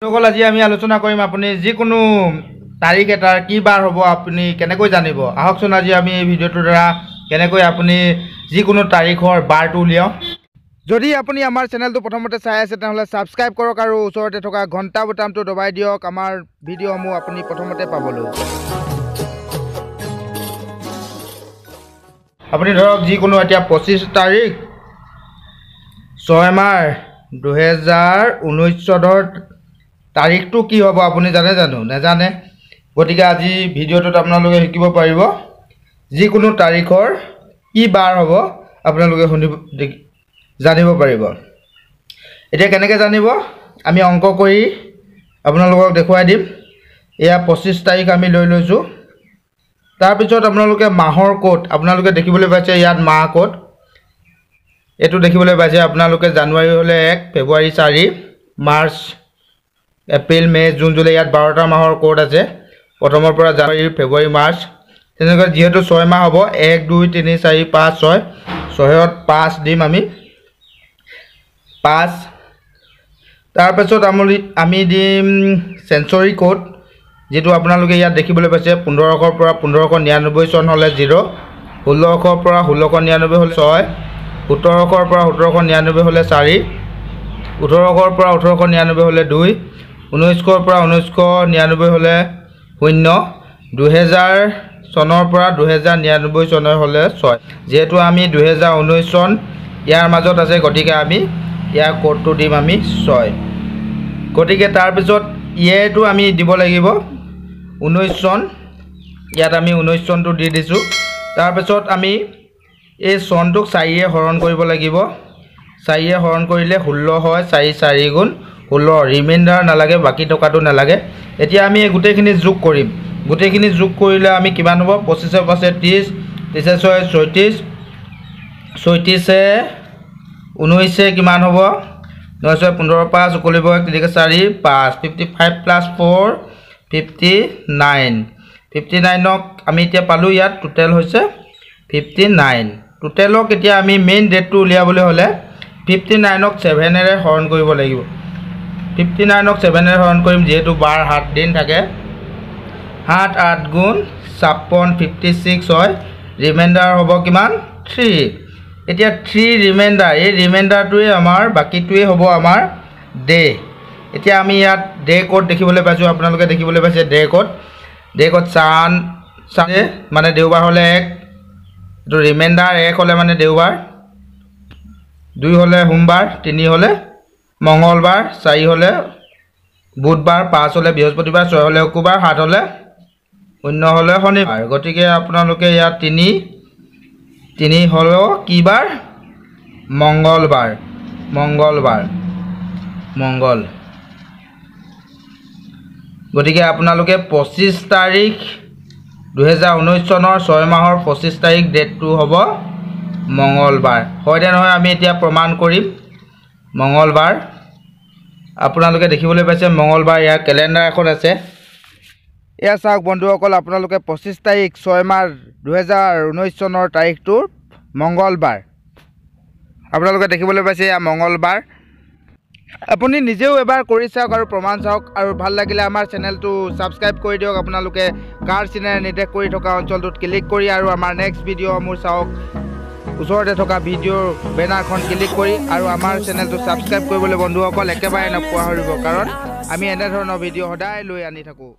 সকল আজি আমি আলোচনা কৰিম আপুনি যিকোনো তাৰিখ এটাৰ কি বাৰ হ'ব আপুনি কেনেকৈ জানিব আহকচোন আজি আমি এই ভিডিঅ'টোৰ দ্বাৰা কেনেকৈ আপুনি যিকোনো তাৰিখৰ বাৰটো উলিয়াও যদি আপুনি আমাৰ চেনেলটো প্ৰথমতে চাই আছে তেনহলে সাবস্ক্ৰাইব কৰক আৰু ওচৰতে থকা ঘণ্টা বুটামটো দবাই দিয়ক আমাৰ ভিডিঅ'সমূহ আপুনি প্ৰথমতে পাবলৈ আপুনি ধৰক যিকোনো এতিয়া 25 তাৰিখ 6 মাহ 2019 চনৰ তাৰিখটো কি হ'ব আপুনি জানে জানো নাজানে গতিকে আজি ভিডিঅ'টোত আপোনালোকে শিকিব পাৰিব যিকোনো তাৰিখৰ কি বাৰ হ'ব আপোনালোকে জানিব পাৰিব এতিয়া কেনেকৈ জানিব আমি অংক কৰি আপোনালোকক দেখুৱাই দিম এয়া 25 তাৰিখ আমি লৈ লৈছো তাৰ পিছত আপোনালোকে মাহৰ কোড আপোনালোকে দেখিবলৈ পাইছে ইয়াত মাহ কোড এটো দেখিবলৈ পাইছে আপোনালোকে জানুৱাৰী হলে 1 ফেব্ৰুৱাৰী 4 March April May June July ইয়াত 12টা মাহৰ কোড আছে প্ৰথমৰ পৰা জানুৱাৰী ফেব্ৰুৱাৰী মাৰ্চ তেনেকৈ যেহেতু 6 মাহ হ'ব 1 2 3 4 5 6 6ত 5 দিম আমি 5 তাৰ পিছত আমি দিম সেঞ্চুৰী কোড যেটো আপোনালোকে ইয়াত দেখিবলৈ পাইছে 1500 পৰা 1599 চন হলে 0 1600 পৰা 1699 হলে 6 1700 পৰা 1799 হলে 4 1800 পৰা 1899 হলে 2 1900 পৰা 1999 হলে 0 2000 চনৰ পৰা 2099 চন হলে 6 যেহেতু আমি 2019 চন ইয়াৰ মাজত আছে গতিকে আমি ইয়াৰ কোডটো দিম আমি 6 গতিকে তাৰ পিছত ইয়েটো আমি দিব লাগিব 19 চন ইয়াত আমি 19 চনটো দি দিছো তাৰ পিছত আমি এই চনটোক 4 এ হৰণ কৰিব লাগিব 4 এ হৰণ কৰিলে 16 হয় 4 4 গুণ 16 ৰিমাইন্ডাৰ নালাগে বাকি টকাটো নালাগে এতিয়া আমি গুটেখিনি যোগ কৰিম গুটেখিনি যোগ কৰিলে আমি কিমান হ'ব 25 এ পাছে 30 30 এ 36 36 এ 19 এ কিমান হ'ব 9 15 5 উকলিব 1 4 5 55 প্লাস 4 59 59ক আমি এতিয়া পালো ইয়াত টোটাল হৈছে 59 টোটালক এতিয়া আমি মেইন ডেটটো উলিয়াবলৈ হলে 59ক 7 এৰে হৰণ কৰিব লাগিব 59ক 7 এৰে হৰণ কৰিম যেহেতু বাৰ 7 দিন থাকে 7 8 গুণ 56 56 হয় ৰিমাইন্ডাৰ হ'ব কিমান 3 এতিয়া 3 ৰিমাইন্ডাৰ এই ৰিমাইন্ডাৰটোৱে আমাৰ বাকিটোৱে হ'ব আমাৰ ডে এতিয়া আমি ইয়াত ডে কোড দেখিবলৈ পাইছো আপোনালোকে দেখিবলৈ পাইছে ডে কোড চান মানে দেওবাৰ হলে 1 তো ৰিমাইন্ডাৰ 1 হলে মানে দেওবাৰ 2 হলে সোমবাৰ 3 হলে মঙ্গলবাৰ 4 হলে বুধবাৰ 5 হলে বৃহস্পতিবাৰ 6 হলে শুক্ৰবাৰ 7 হলে 0 হলে শনিবাৰ গতিকে আপোনালোকে ইয়াত 3 হলো কি বাৰ মঙ্গল গতিকে আপোনালোকে 25 তাৰিখ 2019 চনৰ 6 মাহৰ 25 তাৰিখ ডেটটো হ'ব মঙ্গলবাৰ হয়নে নহয় আমি এতিয়া প্ৰমাণ কৰিম মঙ্গলবাৰ আপোনালোকে দেখিবলৈ পাইছে মঙ্গলবাৰ ইয়াৰ ক্যালেন্ডাৰ এখন আছে এয়া চাওক বন্ধুসকল আপোনালোকে 25 তাৰিখ 6 মাহ 2019 চনৰ তাৰিখটো মঙ্গলবাৰ আপোনালোকে দেখিবলৈ পাইছে এয়া মঙ্গলবাৰ আপুনি নিজেও এবাৰ কৰি চাওক আৰু প্ৰমাণ চাওক আৰু ভাল লাগিলে আমাৰ চেনেলটো সাবস্ক্ৰাইব কৰি দিয়ক আপোনালোকে কাৰ চিনে নিৰ্দেশ কৰি থকা অঞ্চলটোত ক্লিক কৰি আৰু আমাৰ নেক্সট ভিডিঅ' মোৰ চাওক ওচৰতে থকা ভিডিঅ'ৰ বেনাৰখন ক্লিক কৰি আৰু আমাৰ চেনেলটো সাবস্ক্ৰাইব কৰিবলৈ বন্ধুসকল একেবাৰে নপহৰিব কাৰণ আমি এনে ধৰণৰ ভিডিঅ' সদায় লৈ আনি থাকোঁ